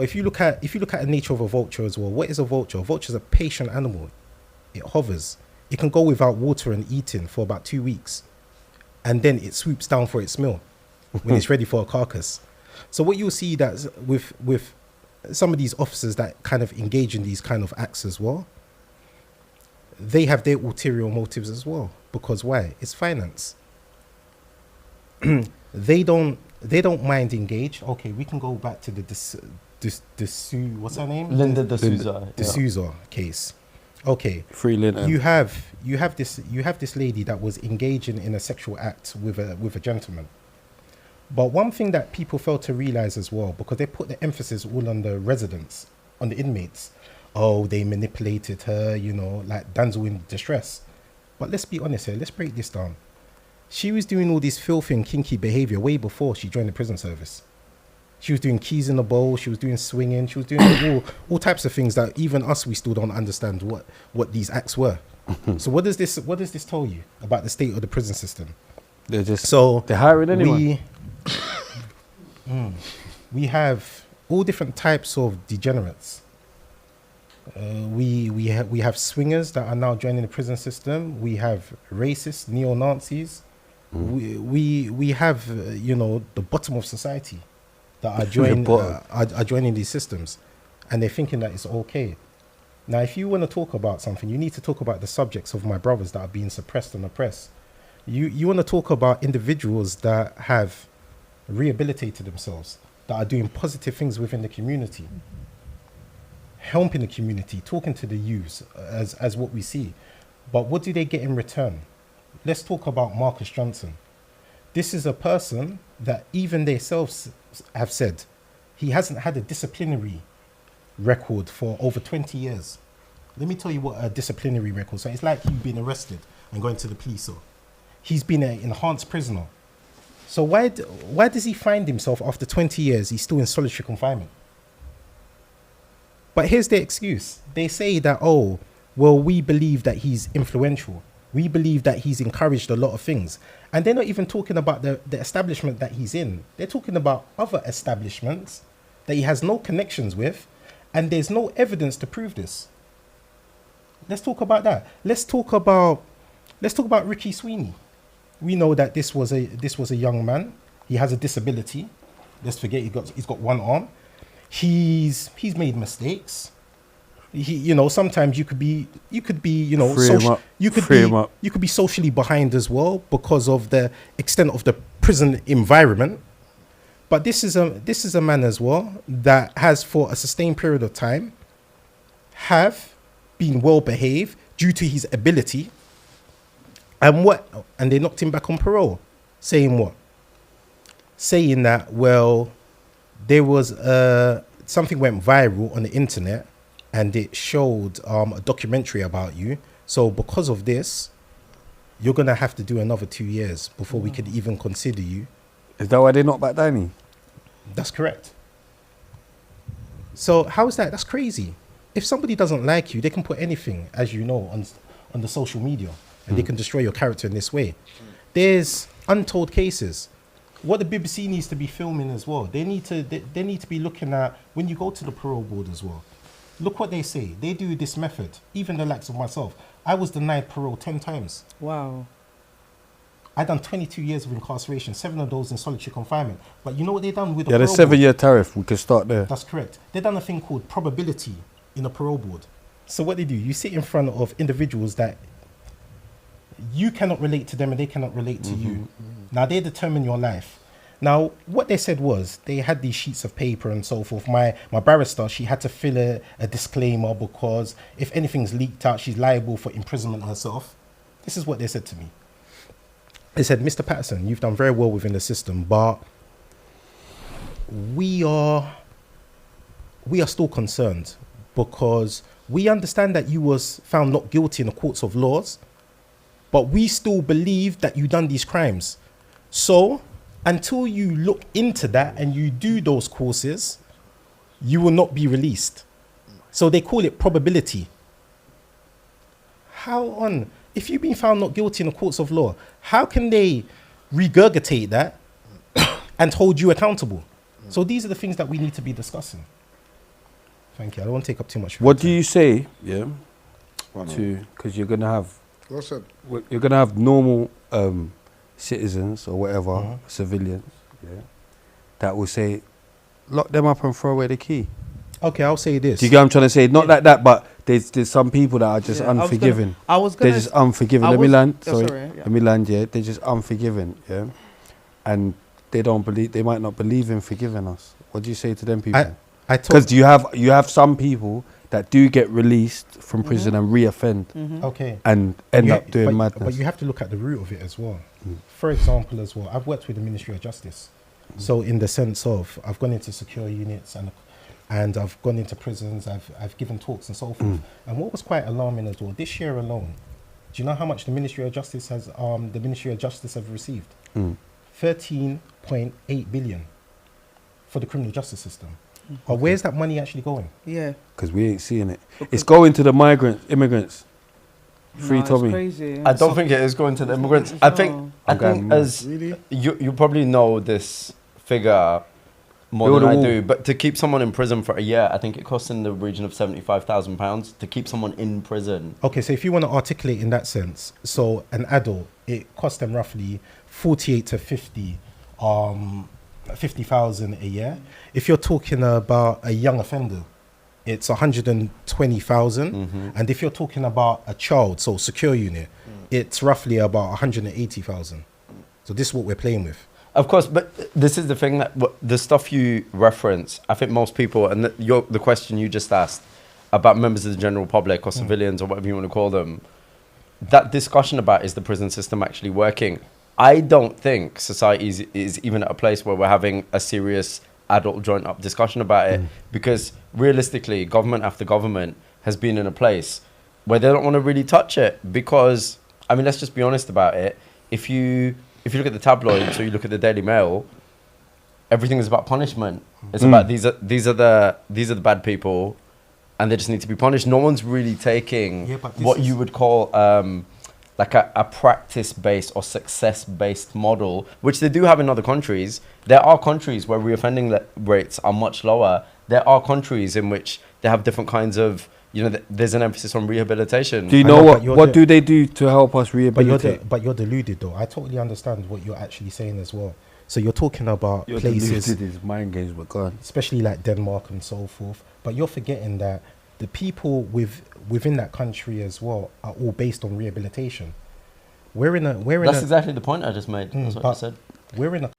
If you look at the nature of a vulture as well, what is a vulture? A vulture is a patient animal. It hovers. It can go without water and eating for about 2 weeks, and then it swoops down for its meal when it's ready for a carcass. So what you'll see that with some of these officers that kind of engage in these kind of acts as well, they have their ulterior motives as well. Because why? It's finance. They don't mind engage. Okay, we can go back to the what's her name? Linda D'Souza. D'Souza case. Okay. Free Linda. You have this lady that was engaging in a sexual act with a gentleman. But one thing that people fail to realize as well, because they put the emphasis all on the residents, on the inmates. Oh, they manipulated her, like damsel in distress. But let's be honest here. Let's break this down. She was doing all this filthy and kinky behavior way before she joined the prison service. She was doing keys in the bowl. She was doing swinging. She was doing all types of things that even us, we still don't understand what these acts were. So what does this tell you about the state of the prison system? They're hiring anyone. We have all different types of degenerates. We have swingers that are now joining the prison system. We have racists, neo-Nazis. We have the bottom of society that are joining these systems, and they're thinking that it's okay. Now, if you want to talk about something, you need to talk about the subjects of my brothers that are being suppressed and oppressed. You want to talk about individuals that have rehabilitated themselves, that are doing positive things within the community, helping the community, talking to the youths as what we see. But what do they get in return? Let's talk about Marcus Johnson. This is a person that even themselves have said he hasn't had a disciplinary record for over 20 years. Let me tell you what a disciplinary record. So it's like you've been arrested and going to the police. So he's been an enhanced prisoner. So why does he find himself after 20 years, he's still in solitary confinement? But here's their excuse. They say that, oh, well, we believe that he's influential. We believe that he's encouraged a lot of things. And they're not even talking about the establishment that he's in. They're talking about other establishments that he has no connections with, and there's no evidence to prove this. Let's talk about that. Let's talk about Ricky Sweeney. We know that this was a young man. He has a disability. Let's forget he's got one arm. He's made mistakes. Sometimes you could be socially behind as well because of the extent of the prison environment. But this is a man as well that has, for a sustained period of time, have been well behaved due to his ability. And they knocked him back on parole, saying what? Saying that, well, there was something went viral on the internet, and it showed a documentary about you. So because of this, you're gonna have to do another 2 years before we could even consider you. Is that why they knocked back Dwaine? That's correct. So how is that? That's crazy. If somebody doesn't like you, they can put anything, as you know, on the social media, and they can destroy your character in this way. There's untold cases. What the BBC needs to be filming as well, they need to be looking at, when you go to the parole board as well, look what they say. They do this method. Even the likes of myself, I was denied parole 10 times. Wow. I done 22 years of incarceration, 7 of those in solitary confinement. But you know what they done with the parole the board? 7-year tariff. We can start there. That's correct. They done a thing called probability in a parole board. So what they do, you sit in front of individuals that you cannot relate to them and they cannot relate to you. Now they determine your life. Now what they said was they had these sheets of paper and so forth. My barrister, she had to fill a disclaimer because if anything's leaked out, she's liable for imprisonment herself. This is what they said to me. They said, Mr. Patterson, you've done very well within the system, but we are still concerned because we understand that you was found not guilty in the courts of laws, but we still believe that you done these crimes. So until you look into that and you do those courses, you will not be released. So they call it probability. If you've been found not guilty in the courts of law, how can they regurgitate that and hold you accountable? So these are the things that we need to be discussing. Thank you. I don't want to take up too much. What do you say? Yeah. Because you're gonna have. What's up? You're gonna have normal citizens or whatever, civilians, that will say, lock them up and throw away the key. Okay, I'll say this. Do you get what I'm trying to say? Not like that, but there's some people that are just unforgiving. They're just unforgiving. Let me land. Let me land. Yeah, they're just unforgiving. Yeah, and they don't believe. They might not believe in forgiving us. What do you say to them people? Because you have some people that do get released from prison and reoffend. Okay. And end up doing madness. But you have to look at the root of it as well. For example, as well, I've worked with the Ministry of Justice. So in the sense of, I've gone into secure units and I've gone into prisons, I've given talks and so forth. And what was quite alarming as well, this year alone, do you know how much the Ministry of Justice has received? 13.8 billion for the criminal justice system. But where's that money actually going? Yeah. Because we ain't seeing it. It's going to the immigrants. Free Tommy. Crazy. I don't think it is going to the immigrants. I think as you probably know this figure more than I do, but to keep someone in prison for a year, I think it costs in the region of £75,000 to keep someone in prison. Okay, so if you want to articulate in that sense, so an adult, it costs them roughly 48 to 50,000 a year. If you're talking about a young offender, it's 120,000, and if you're talking about a child, so secure unit, it's roughly about 180,000. So this is what we're playing with. Of course, but this is the thing that the stuff you reference, I think most people, and the question you just asked about members of the general public or civilians or whatever you want to call them, that discussion about is the prison system actually working? I don't think society is even at a place where we're having a serious adult joint up discussion about it, because realistically, government after government has been in a place where they don't want to really touch it, because, I mean, let's just be honest about it. If you look at the tabloids or you look at the Daily Mail, everything is about punishment. It's about these are the bad people, and they just need to be punished. No one's really taking what you would call like a practice-based or success-based model, which they do have in other countries. There are countries where reoffending rates are much lower. There are countries in which they have different kinds of, there's an emphasis on rehabilitation. Do you know what do they do to help us rehabilitate? But you're deluded though. I totally understand what you're actually saying as well. So you're talking about places, deluded, mind games were gone, especially like Denmark and so forth. But you're forgetting that the people within that country as well are all based on rehabilitation. That's exactly the point I just made. That's what I said. We're in a